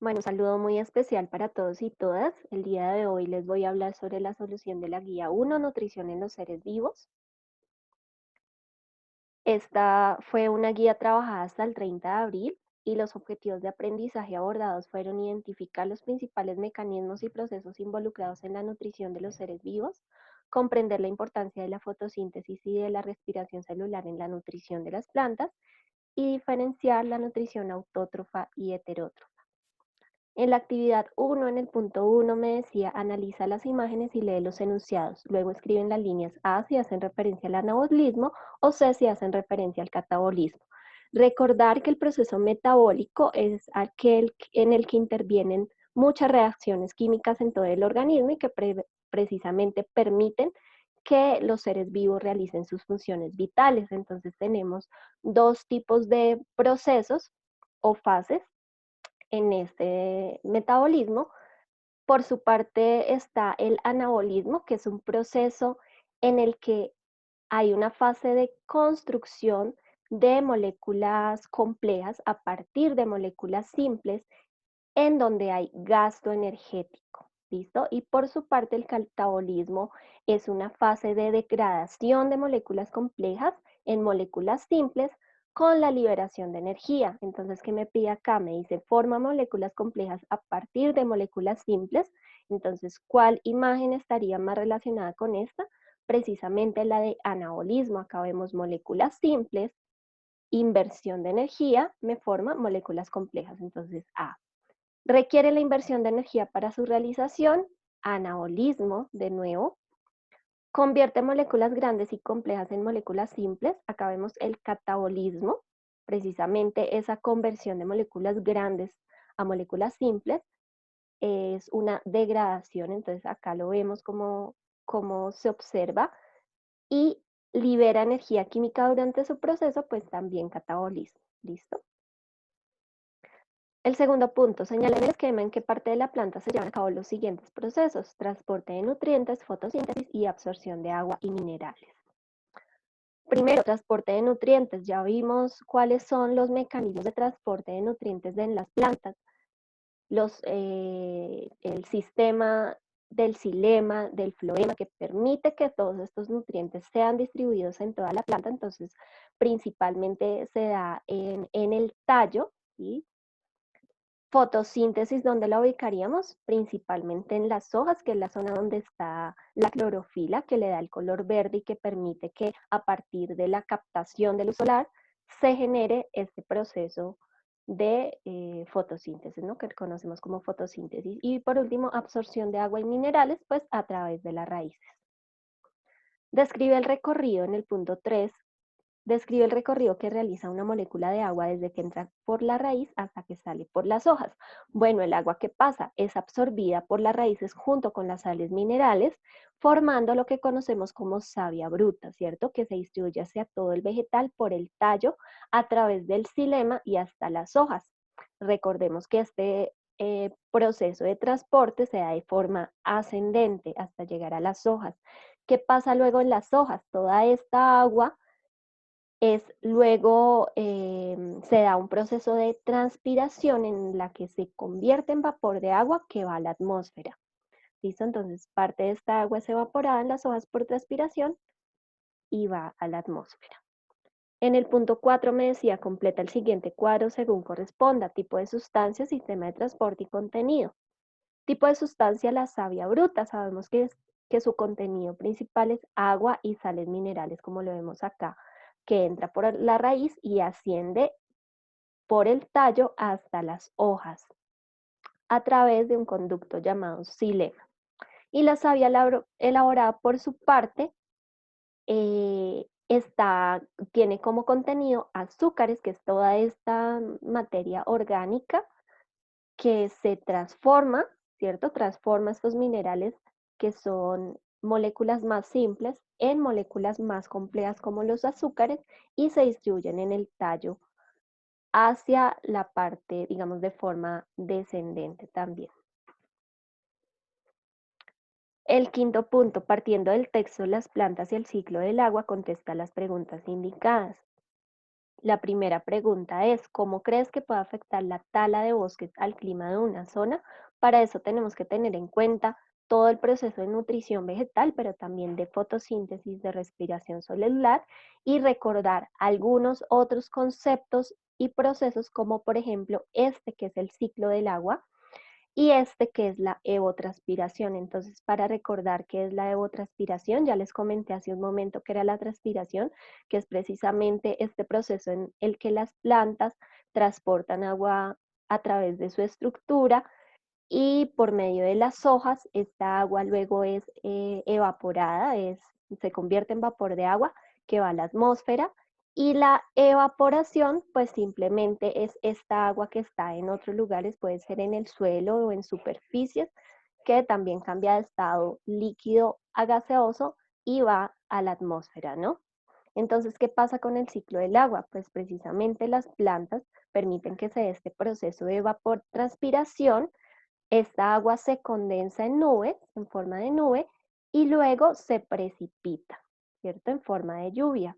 Bueno, un saludo muy especial para todos y todas. El día de hoy les voy a hablar sobre la solución de la guía 1, Nutrición en los seres vivos. Esta fue una guía trabajada hasta el 30 de abril y los objetivos de aprendizaje abordados fueron identificar los principales mecanismos y procesos involucrados en la nutrición de los seres vivos, comprender la importancia de la fotosíntesis y de la respiración celular en la nutrición de las plantas y diferenciar la nutrición autótrofa y heterótrofa. En la actividad 1, en el punto 1, me decía, analiza las imágenes y lee los enunciados. Luego escriben las líneas A si hacen referencia al anabolismo o C si hacen referencia al catabolismo. Recordar que el proceso metabólico es aquel en el que intervienen muchas reacciones químicas en todo el organismo y que precisamente permiten que los seres vivos realicen sus funciones vitales. Entonces tenemos dos tipos de procesos o fases en este metabolismo. Por su parte está el anabolismo, que es un proceso en el que hay una fase de construcción de moléculas complejas a partir de moléculas simples en donde hay gasto energético. ¿Listo? Y por su parte el catabolismo es una fase de degradación de moléculas complejas en moléculas simples con la liberación de energía. Entonces, ¿qué me pide acá? Me dice, forma moléculas complejas a partir de moléculas simples. Entonces, ¿cuál imagen estaría más relacionada con esta? Precisamente la de anabolismo. Acá vemos moléculas simples, inversión de energía, me forma moléculas complejas. Entonces, A. Requiere la inversión de energía para su realización, anabolismo, de nuevo. Convierte moléculas grandes y complejas en moléculas simples. Acá vemos el catabolismo, precisamente esa conversión de moléculas grandes a moléculas simples es una degradación, entonces acá lo vemos como se observa y libera energía química durante su proceso, pues también catabolismo. ¿Listo? El segundo punto, señala en el esquema en qué parte de la planta se llevan a cabo los siguientes procesos: transporte de nutrientes, fotosíntesis y absorción de agua y minerales. Primero, transporte de nutrientes. Ya vimos cuáles son los mecanismos de transporte de nutrientes en las plantas. El sistema del xilema, del floema, que permite que todos estos nutrientes sean distribuidos en toda la planta. Entonces, principalmente se da en el tallo, ¿sí? Fotosíntesis, ¿dónde la ubicaríamos? Principalmente en las hojas, que es la zona donde está la clorofila, que le da el color verde y que permite que a partir de la captación de luz solar se genere este proceso de fotosíntesis, ¿no? Que conocemos como fotosíntesis. Y por último, absorción de agua y minerales, pues a través de las raíces. Describe el recorrido en el punto 3. Describe el recorrido que realiza una molécula de agua desde que entra por la raíz hasta que sale por las hojas. Bueno, el agua que pasa es absorbida por las raíces junto con las sales minerales, formando lo que conocemos como savia bruta, ¿cierto? Que se distribuye hacia todo el vegetal por el tallo, a través del xilema y hasta las hojas. Recordemos que este proceso de transporte se da de forma ascendente hasta llegar a las hojas. ¿Qué pasa luego en las hojas? Toda esta agua luego se da un proceso de transpiración en la que se convierte en vapor de agua que va a la atmósfera. ¿Listo? Entonces parte de esta agua es evaporada en las hojas por transpiración y va a la atmósfera. En el punto 4 me decía, completa el siguiente cuadro según corresponda: tipo de sustancia, sistema de transporte y contenido. Tipo de sustancia, la savia bruta. Sabemos que su contenido principal es agua y sales minerales, como lo vemos acá, que entra por la raíz y asciende por el tallo hasta las hojas a través de un conducto llamado xilema. Y la savia elaborada, por su parte, eh, tiene como contenido azúcares, que es toda esta materia orgánica que se transforma, ¿cierto? Transforma estos minerales, que son moléculas más simples, en moléculas más complejas como los azúcares, y se distribuyen en el tallo hacia la parte, digamos, de forma descendente también. El quinto punto, partiendo del texto, las plantas y el ciclo del agua, contesta las preguntas indicadas. La primera pregunta es, ¿cómo crees que puede afectar la tala de bosques al clima de una zona? Para eso tenemos que tener en cuenta todo el proceso de nutrición vegetal, pero también de fotosíntesis, de respiración celular y recordar algunos otros conceptos y procesos como por ejemplo este que es el ciclo del agua y este que es la evotranspiración. Entonces, para recordar qué es la evotranspiración, ya les comenté hace un momento que era la transpiración, que es precisamente este proceso en el que las plantas transportan agua a través de su estructura y por medio de las hojas esta agua luego es evaporada, se convierte en vapor de agua que va a la atmósfera y la evaporación pues simplemente es esta agua que está en otros lugares, puede ser en el suelo o en superficies, que también cambia de estado líquido a gaseoso y va a la atmósfera, ¿no? Entonces, ¿qué pasa con el ciclo del agua? Pues precisamente las plantas permiten que se dé este proceso de evapotranspiración. Esta agua se condensa en nubes, en forma de nube, y luego se precipita, ¿cierto? En forma de lluvia.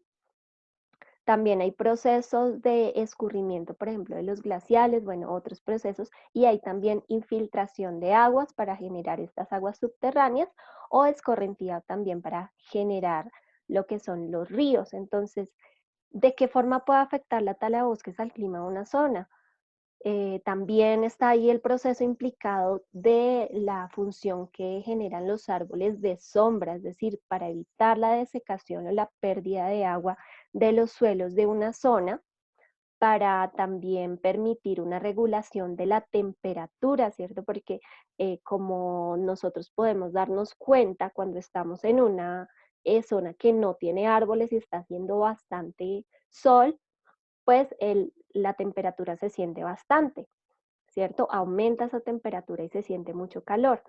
También hay procesos de escurrimiento, por ejemplo, de los glaciales, bueno, otros procesos, y hay también infiltración de aguas para generar estas aguas subterráneas o escorrentía también para generar lo que son los ríos. Entonces, ¿de qué forma puede afectar la tala de bosques al clima de una zona? También está ahí el proceso implicado de la función que generan los árboles de sombra, es decir, para evitar la desecación o la pérdida de agua de los suelos de una zona, para también permitir una regulación de la temperatura, ¿cierto? Porque como nosotros podemos darnos cuenta cuando estamos en una zona que no tiene árboles y está haciendo bastante sol, pues la temperatura se siente bastante. ¿Cierto? Aumenta esa temperatura y se siente mucho calor.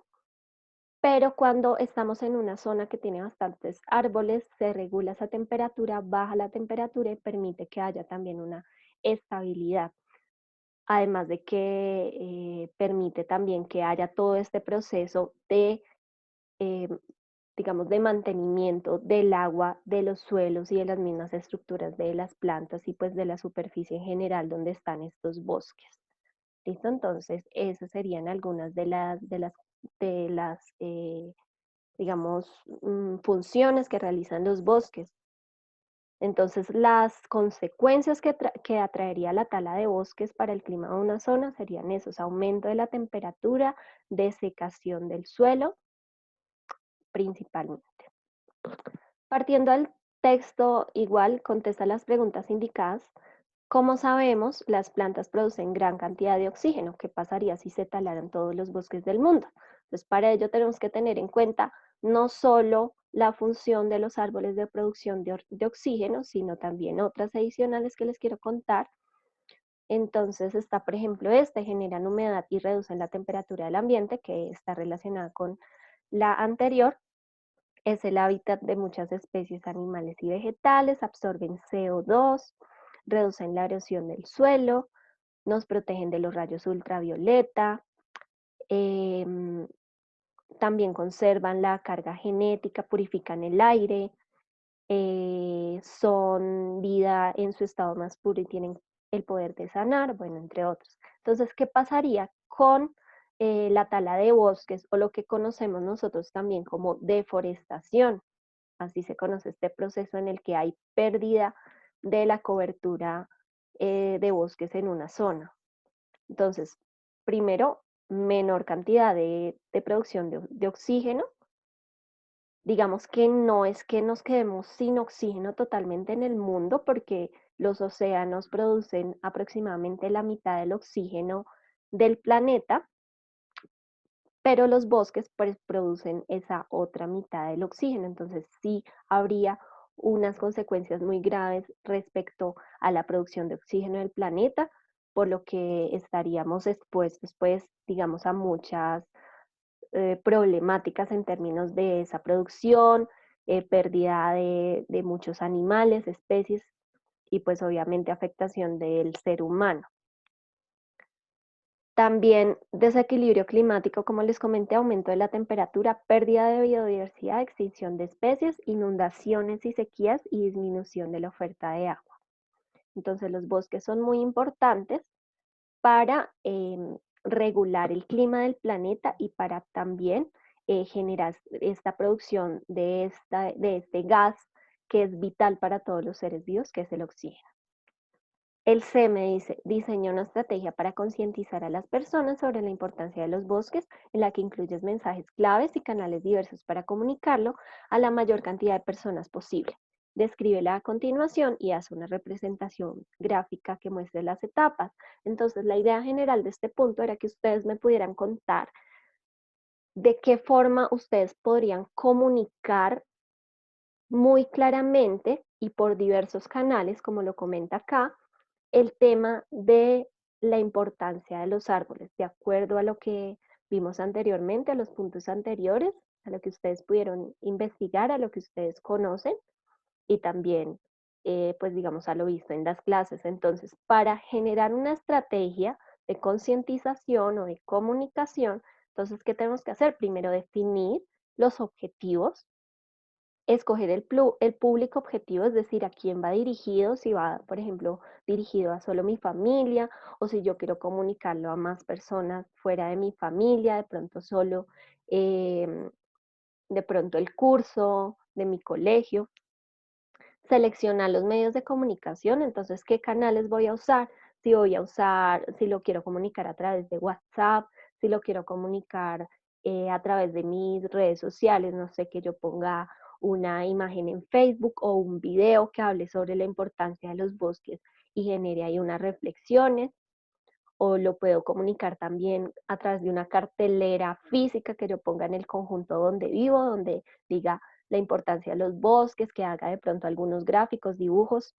Pero cuando estamos en una zona que tiene bastantes árboles, se regula esa temperatura, baja la temperatura y permite que haya también una estabilidad. Además de que permite también que haya todo este proceso de, eh, digamos, de mantenimiento del agua, de los suelos y de las mismas estructuras de las plantas y pues de la superficie en general donde están estos bosques. ¿Listo? Entonces, esas serían algunas de las digamos, funciones que realizan los bosques. Entonces, las consecuencias que atraería la tala de bosques para el clima de una zona serían esos, aumento de la temperatura, desecación del suelo, principalmente. Partiendo del texto, igual contesta las preguntas indicadas. Como sabemos, las plantas producen gran cantidad de oxígeno. ¿Qué pasaría si se talaran todos los bosques del mundo? Entonces, para ello tenemos que tener en cuenta no solo la función de los árboles de producción de oxígeno, sino también otras adicionales que les quiero contar. Entonces está, por ejemplo, generan humedad y reducen la temperatura del ambiente, que está relacionada con la anterior. Es el hábitat de muchas especies animales y vegetales, absorben CO2, reducen la erosión del suelo, nos protegen de los rayos ultravioleta, em, también conservan la carga genética, purifican el aire, son vida en su estado más puro y tienen el poder de sanar, bueno, entre otros. Entonces, ¿qué pasaría con la tala de bosques o lo que conocemos nosotros también como deforestación? Así se conoce este proceso en el que hay pérdida de la cobertura de bosques en una zona. Entonces, primero, menor cantidad de producción de oxígeno. Digamos que no es que nos quedemos sin oxígeno totalmente en el mundo, porque los océanos producen aproximadamente la mitad del oxígeno del planeta, pero los bosques pues, producen esa otra mitad del oxígeno. Entonces sí habría unas consecuencias muy graves respecto a la producción de oxígeno del planeta, por lo que estaríamos expuestos, pues, digamos, a muchas problemáticas en términos de esa producción, pérdida de muchos animales, especies y pues obviamente afectación del ser humano. También desequilibrio climático, como les comenté, aumento de la temperatura, pérdida de biodiversidad, extinción de especies, inundaciones y sequías y disminución de la oferta de agua. Entonces los bosques son muy importantes para regular el clima del planeta y para también generar esta producción de este gas que es vital para todos los seres vivos, que es el oxígeno. El C me dice, diseña una estrategia para concientizar a las personas sobre la importancia de los bosques, en la que incluyes mensajes claves y canales diversos para comunicarlo a la mayor cantidad de personas posible. Descríbela a continuación y haz una representación gráfica que muestre las etapas. Entonces, la idea general de este punto era que ustedes me pudieran contar de qué forma ustedes podrían comunicar muy claramente y por diversos canales, como lo comenta acá, el tema de la importancia de los árboles, de acuerdo a lo que vimos anteriormente, a los puntos anteriores, a lo que ustedes pudieron investigar, a lo que ustedes conocen y también, pues digamos, a lo visto en las clases. Entonces, para generar una estrategia de concientización o de comunicación, entonces, ¿qué tenemos que hacer? Primero, definir los objetivos, escoger el público objetivo, es decir, a quién va dirigido, si va, por ejemplo, dirigido a solo mi familia o si yo quiero comunicarlo a más personas fuera de mi familia, de pronto solo, de pronto el curso de mi colegio. Seleccionar los medios de comunicación, entonces, ¿qué canales voy a usar? Si voy a usar, si lo quiero comunicar a través de WhatsApp, si lo quiero comunicar a través de mis redes sociales, no sé, que yo ponga una imagen en Facebook o un video que hable sobre la importancia de los bosques y genere ahí unas reflexiones, o lo puedo comunicar también a través de una cartelera física que yo ponga en el conjunto donde vivo, donde diga la importancia de los bosques, que haga de pronto algunos gráficos, dibujos,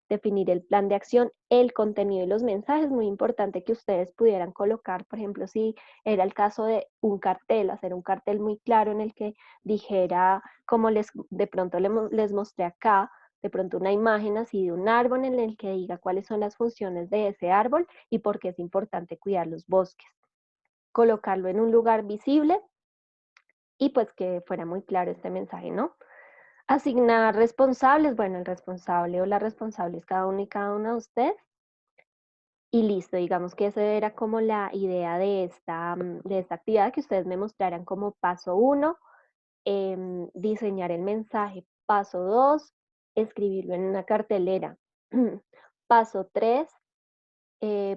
definir el plan de acción, el contenido y los mensajes. Muy importante que ustedes pudieran colocar, por ejemplo, si era el caso de un cartel, hacer un cartel muy claro en el que dijera, como de pronto les mostré acá, de pronto una imagen así de un árbol en el que diga cuáles son las funciones de ese árbol y por qué es importante cuidar los bosques. Colocarlo en un lugar visible y pues que fuera muy claro este mensaje, ¿no? Asignar responsables, bueno, el responsable o la responsable es cada uno y cada una de ustedes. Y listo, digamos que esa era como la idea de esta actividad, que ustedes me mostraran como paso uno, diseñar el mensaje. Paso 2, escribirlo en una cartelera. Paso 3,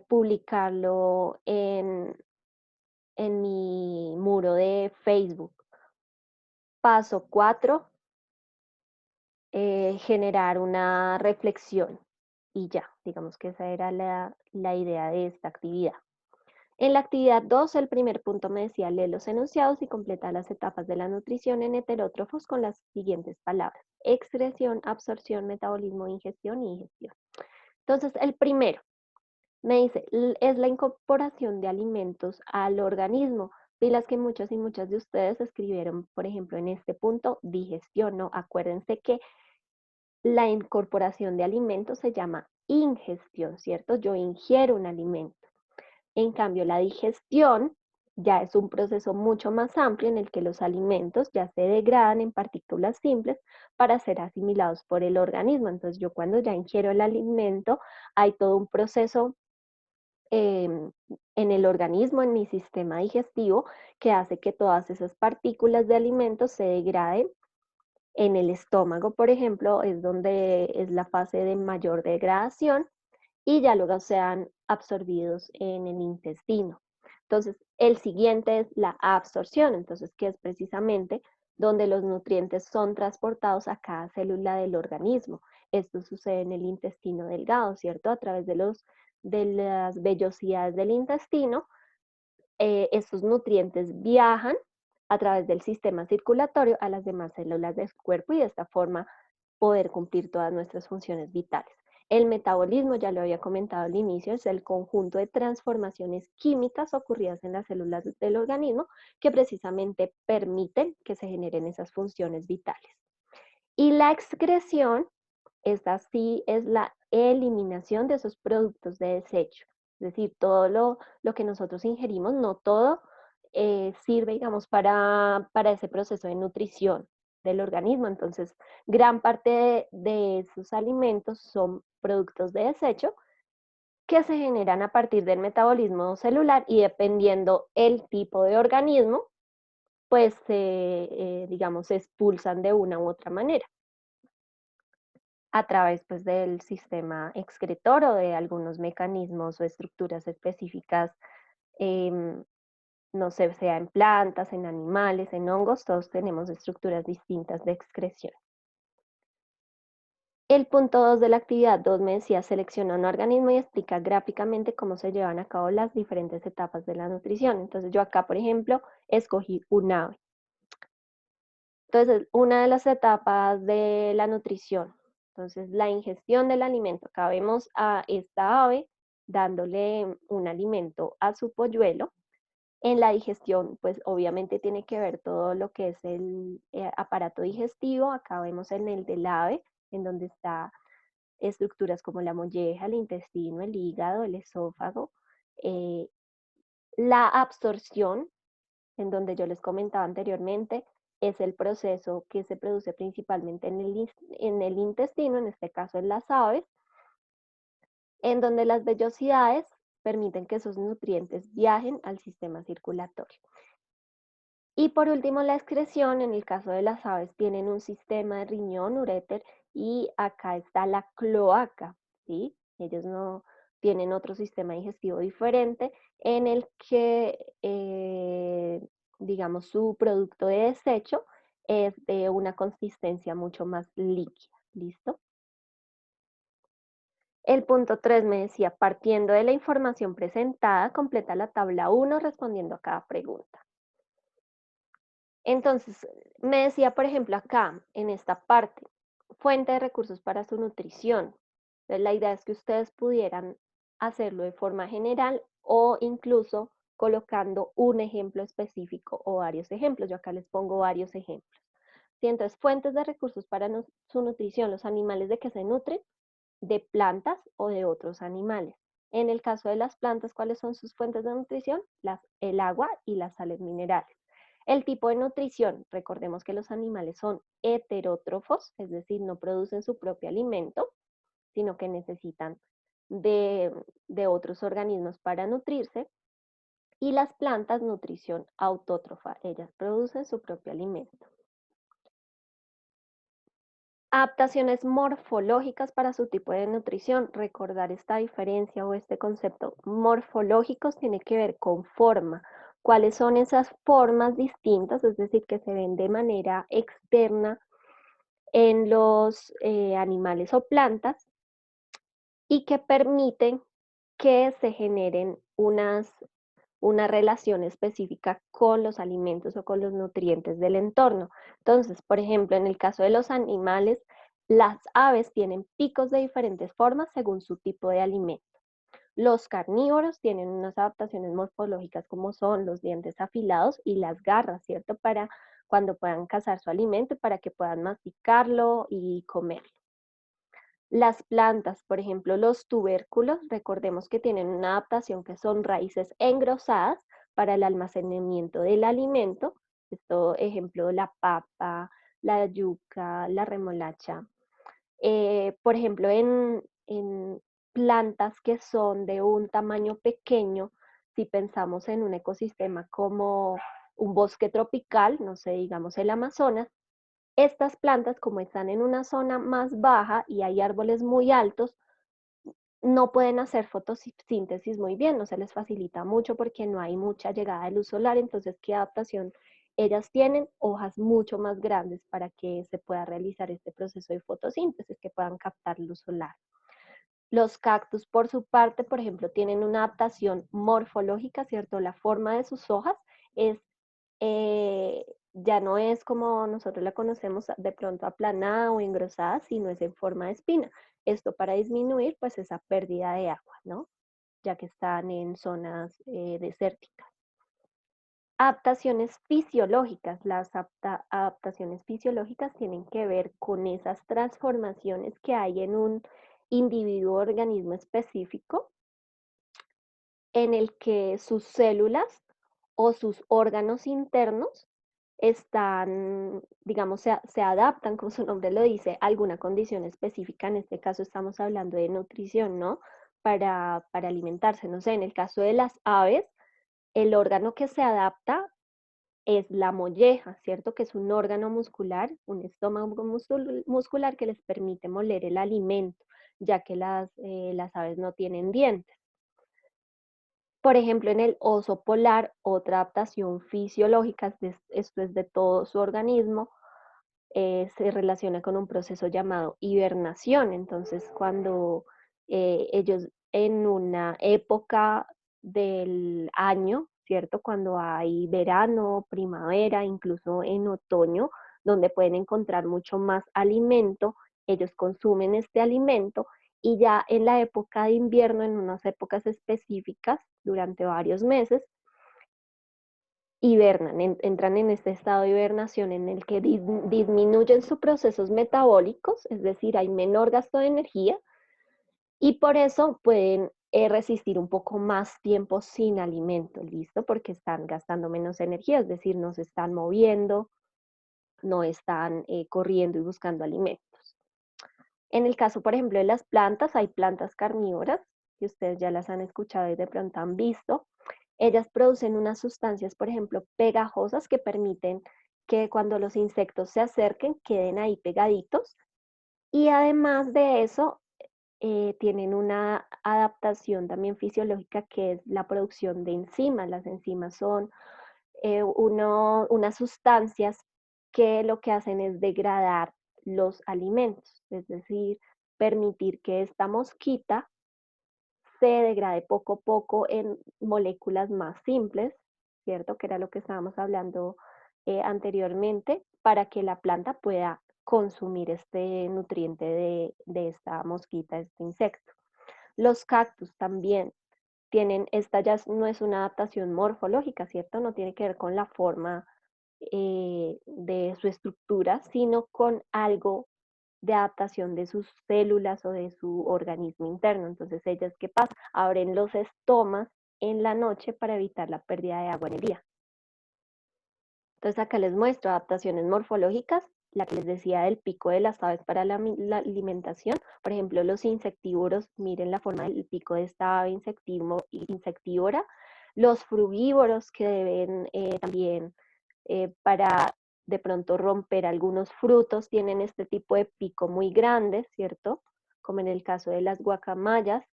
publicarlo en mi muro de Facebook. Paso 4, generar una reflexión. Y ya, digamos que esa era la idea de esta actividad. En la actividad 2, el primer punto me decía, lee los enunciados y completa las etapas de la nutrición en heterótrofos con las siguientes palabras: excreción, absorción, metabolismo, ingestión y digestión. Entonces, el primero me dice, es la incorporación de alimentos al organismo. Y las que muchos y muchas de ustedes escribieron, por ejemplo, en este punto, digestión, ¿no? Acuérdense que la incorporación de alimentos se llama ingestión, ¿cierto? Yo ingiero un alimento. En cambio, la digestión ya es un proceso mucho más amplio en el que los alimentos ya se degradan en partículas simples para ser asimilados por el organismo. Entonces, yo cuando ya ingiero el alimento, hay todo un proceso en el organismo, en mi sistema digestivo, que hace que todas esas partículas de alimentos se degraden. En el estómago, por ejemplo, es donde es la fase de mayor degradación y ya luego sean absorbidos en el intestino. Entonces, el siguiente es la absorción, entonces, que es precisamente donde los nutrientes son transportados a cada célula del organismo. Esto sucede en el intestino delgado, ¿cierto? A través de las vellosidades del intestino, estos nutrientes viajan a través del sistema circulatorio a las demás células del cuerpo y de esta forma poder cumplir todas nuestras funciones vitales. El metabolismo, ya lo había comentado al inicio, es el conjunto de transformaciones químicas ocurridas en las células del organismo que precisamente permiten que se generen esas funciones vitales. Y la excreción, esta sí es la eliminación de esos productos de desecho. Es decir, todo lo que nosotros ingerimos, no todo sirve, digamos, para ese proceso de nutrición del organismo. Entonces, gran parte de esos alimentos son productos de desecho que se generan a partir del metabolismo celular y dependiendo el tipo de organismo, pues digamos, se expulsan de una u otra manera a través pues, del sistema excretor o de algunos mecanismos o estructuras específicas, em, no sé, sea en plantas, en animales, en hongos, todos tenemos estructuras distintas de excreción. El punto 2 de la actividad 2 me decía, selecciona un organismo y explica gráficamente cómo se llevan a cabo las diferentes etapas de la nutrición. Entonces yo acá, por ejemplo, escogí un ave. Entonces, una de las etapas de la nutrición, entonces la ingestión del alimento. Acá vemos a esta ave dándole un alimento a su polluelo. En la digestión, pues obviamente tiene que ver todo lo que es el aparato digestivo. Acá vemos en el del ave, en donde está estructuras como la molleja, el intestino, el hígado, el esófago, eh, la absorción, en donde yo les comentaba anteriormente, es el proceso que se produce principalmente en el intestino, en este caso en las aves, en donde las vellosidades permiten que esos nutrientes viajen al sistema circulatorio. Y por último, la excreción, en el caso de las aves, tienen un sistema de riñón, uréter, y acá está la cloaca, ¿sí? Ellos no tienen otro sistema digestivo diferente en el que, digamos, su producto de desecho es de una consistencia mucho más líquida, ¿listo? El punto 3 me decía, partiendo de la información presentada, completa la tabla 1 respondiendo a cada pregunta. Entonces, me decía, por ejemplo, acá, en esta parte, fuente de recursos para su nutrición. Entonces, la idea es que ustedes pudieran hacerlo de forma general o incluso colocando un ejemplo específico o varios ejemplos. Yo acá les pongo varios ejemplos. Sí, entonces, fuentes de recursos para su nutrición, los animales de que se nutren, de plantas o de otros animales. En el caso de las plantas, ¿cuáles son sus fuentes de nutrición? El agua y las sales minerales. El tipo de nutrición, recordemos que los animales son heterótrofos, es decir, no producen su propio alimento, sino que necesitan de, de otros organismos para nutrirse. Y las plantas, nutrición autótrofa, ellas producen su propio alimento. Adaptaciones morfológicas para su tipo de nutrición. Recordar esta diferencia o este concepto. Morfológicos tiene que ver con forma. ¿Cuáles son esas formas distintas? Es decir, que se ven de manera externa en los animales o plantas y que permiten que se generen una relación específica con los alimentos o con los nutrientes del entorno. Entonces, por ejemplo, en el caso de los animales, las aves tienen picos de diferentes formas según su tipo de alimento. Los carnívoros tienen unas adaptaciones morfológicas como son los dientes afilados y las garras, ¿cierto? Para cuando puedan cazar su alimento, para que puedan masticarlo y comerlo. Las plantas, por ejemplo, los tubérculos, recordemos que tienen una adaptación que son raíces engrosadas para el almacenamiento del alimento. Esto, ejemplo, la papa, la yuca, la remolacha. Por ejemplo, en plantas que son de un tamaño pequeño, si pensamos en un ecosistema como un bosque tropical, no sé, digamos el Amazonas, estas plantas, como están en una zona más baja y hay árboles muy altos, no pueden hacer fotosíntesis muy bien, no se les facilita mucho porque no hay mucha llegada de luz solar, entonces, ¿qué adaptación? Ellas tienen hojas mucho más grandes para que se pueda realizar este proceso de fotosíntesis, que puedan captar luz solar. Los cactus, por su parte, por ejemplo, tienen una adaptación morfológica, ¿cierto? La forma de sus hojas es, ya no es como nosotros la conocemos de pronto aplanada o engrosada, sino es en forma de espina. Esto para disminuir pues esa pérdida de agua, ¿no? Ya que están en zonas desérticas. Adaptaciones fisiológicas. Las adaptaciones fisiológicas tienen que ver con esas transformaciones que hay en un individuo o organismo específico en el que sus células o sus órganos internos están, digamos, se adaptan, como su nombre lo dice, a alguna condición específica. En este caso estamos hablando de nutrición, ¿no? Para alimentarse. No sé, en el caso de las aves, el órgano que se adapta es la molleja, ¿cierto? Que es un órgano muscular, un estómago muscular que les permite moler el alimento, ya que las aves no tienen dientes. Por ejemplo, en el oso polar, otra adaptación fisiológica, esto es de todo su organismo, se relaciona con un proceso llamado hibernación. Entonces, cuando ellos en una época del año, ¿cierto? Cuando hay verano, primavera, incluso en otoño, donde pueden encontrar mucho más alimento, ellos consumen este alimento y ya en la época de invierno, en unas épocas específicas, durante varios meses, hibernan, entran en este estado de hibernación en el que disminuyen sus procesos metabólicos, es decir, hay menor gasto de energía y por eso pueden resistir un poco más tiempo sin alimento, ¿listo? Porque están gastando menos energía, es decir, no se están moviendo, no están corriendo y buscando alimentos. En el caso, por ejemplo, de las plantas, hay plantas carnívoras, que ustedes ya las han escuchado y de pronto han visto. Ellas producen unas sustancias, por ejemplo, pegajosas que permiten que cuando los insectos se acerquen queden ahí pegaditos. Y además de eso, tienen una adaptación también fisiológica que es la producción de enzimas. Las enzimas son unas sustancias que lo que hacen es degradar los alimentos, es decir, permitir que esta mosquita se degrade poco a poco en moléculas más simples, ¿cierto? Que era lo que estábamos hablando anteriormente, para que la planta pueda consumir este nutriente de esta mosquita, este insecto. Los cactus también tienen, esta ya no es una adaptación morfológica, ¿cierto? No tiene que ver con la forma de su estructura, sino con algo de adaptación de sus células o de su organismo interno. Entonces, ellas, ¿qué pasa? Abren los estomas en la noche para evitar la pérdida de agua en el día. Entonces, acá les muestro adaptaciones morfológicas, la que les decía del pico de las aves para la alimentación. Por ejemplo, los insectívoros, miren la forma del pico de esta ave insectívora. Los frugívoros que deben también para de pronto romper algunos frutos, tienen este tipo de pico muy grande, ¿cierto? Como en el caso de las guacamayas,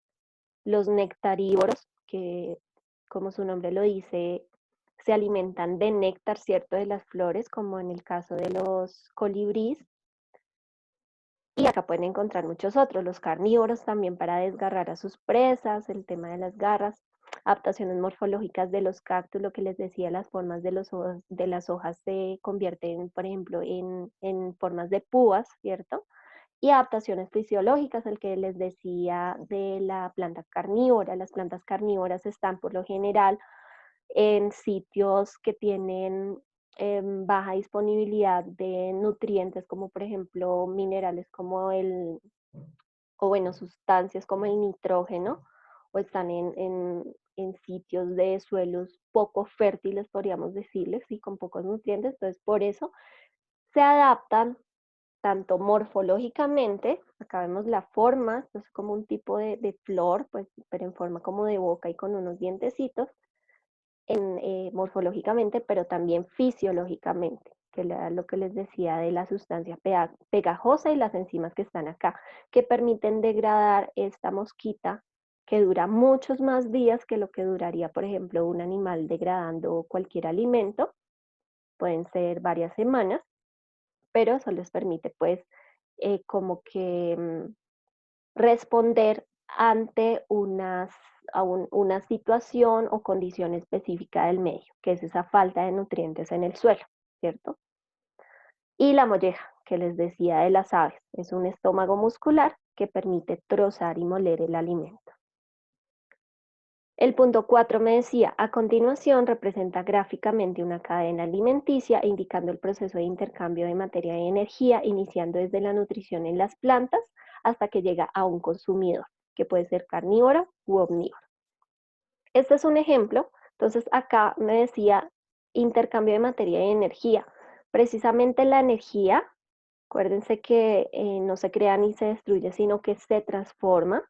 los nectarívoros, que como su nombre lo dice, se alimentan de néctar, ¿cierto? De las flores, como en el caso de los colibríes. Y acá pueden encontrar muchos otros, los carnívoros también para desgarrar a sus presas, el tema de las garras, adaptaciones morfológicas de los cactus, lo que les decía, las formas de las hojas se convierten, por ejemplo, en formas de púas, ¿cierto? Y adaptaciones fisiológicas, el que les decía de la planta carnívora. Las plantas carnívoras están por lo general en sitios que tienen baja disponibilidad de nutrientes, como por ejemplo minerales como o bueno, sustancias como el nitrógeno, o están en sitios de suelos poco fértiles, podríamos decirles, y con pocos nutrientes. Entonces, por eso se adaptan tanto morfológicamente, acá vemos la forma, es como un tipo de flor, pues, pero en forma como de boca y con unos dientecitos, morfológicamente, pero también fisiológicamente, que era lo que les decía de la sustancia pegajosa y las enzimas que están acá, que permiten degradar esta mosquita que dura muchos más días que lo que duraría, por ejemplo, un animal degradando cualquier alimento, pueden ser varias semanas, pero eso les permite pues como que responder ante una situación o condición específica del medio, que es esa falta de nutrientes en el suelo, ¿cierto? Y la molleja, que les decía de las aves, es un estómago muscular que permite trozar y moler el alimento. El punto 4 me decía, a continuación representa gráficamente una cadena alimenticia indicando el proceso de intercambio de materia y energía, iniciando desde la nutrición en las plantas hasta que llega a un consumidor, que puede ser carnívoro u omnívoro. Este es un ejemplo. Entonces acá me decía, intercambio de materia y energía. Precisamente la energía, acuérdense que no se crea ni se destruye, sino que se transforma.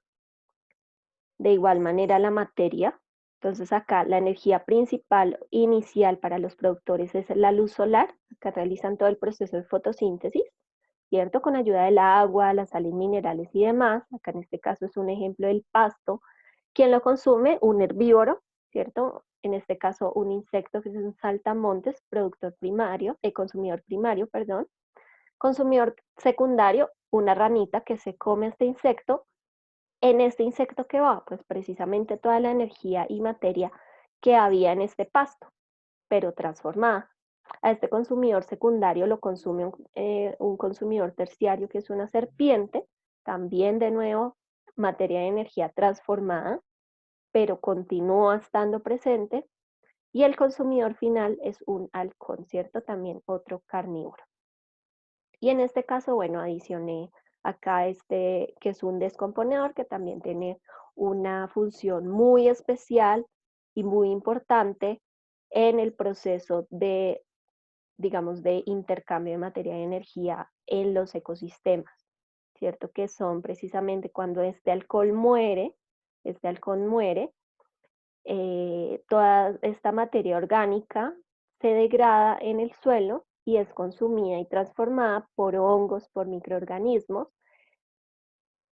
De igual manera la materia. Entonces acá la energía principal inicial para los productores es la luz solar. Acá realizan todo el proceso de fotosíntesis, ¿cierto? Con ayuda del agua, las sales minerales y demás. Acá en este caso es un ejemplo del pasto. ¿Quién lo consume? Un herbívoro, ¿cierto? En este caso un insecto que es un saltamontes, productor primario, consumidor primario, perdón. Consumidor secundario, una ranita que se come este insecto. En este insecto, ¿qué va? Pues precisamente toda la energía y materia que había en este pasto, pero transformada. A este consumidor secundario lo consume un consumidor terciario, que es una serpiente, también de nuevo materia de energía transformada, pero continúa estando presente. Y el consumidor final es un halcón, ¿cierto? También otro carnívoro. Y en este caso, bueno, adicioné acá este, que es un descomponedor, que también tiene una función muy especial y muy importante en el proceso de, digamos, de intercambio de materia y energía en los ecosistemas, ¿cierto? Que son precisamente cuando este halcón muere, toda esta materia orgánica se degrada en el suelo y es consumida y transformada por hongos, por microorganismos.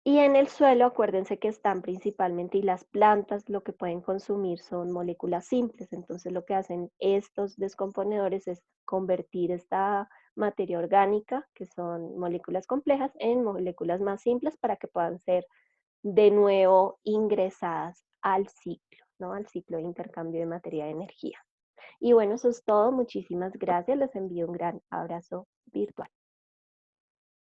Y en el suelo, acuérdense que están principalmente, y las plantas lo que pueden consumir son moléculas simples. Entonces lo que hacen estos descomponedores es convertir esta materia orgánica, que son moléculas complejas, en moléculas más simples para que puedan ser de nuevo ingresadas al ciclo, ¿no? Al ciclo de intercambio de materia de energía. Y bueno, eso es todo. Muchísimas gracias. Les envío un gran abrazo virtual.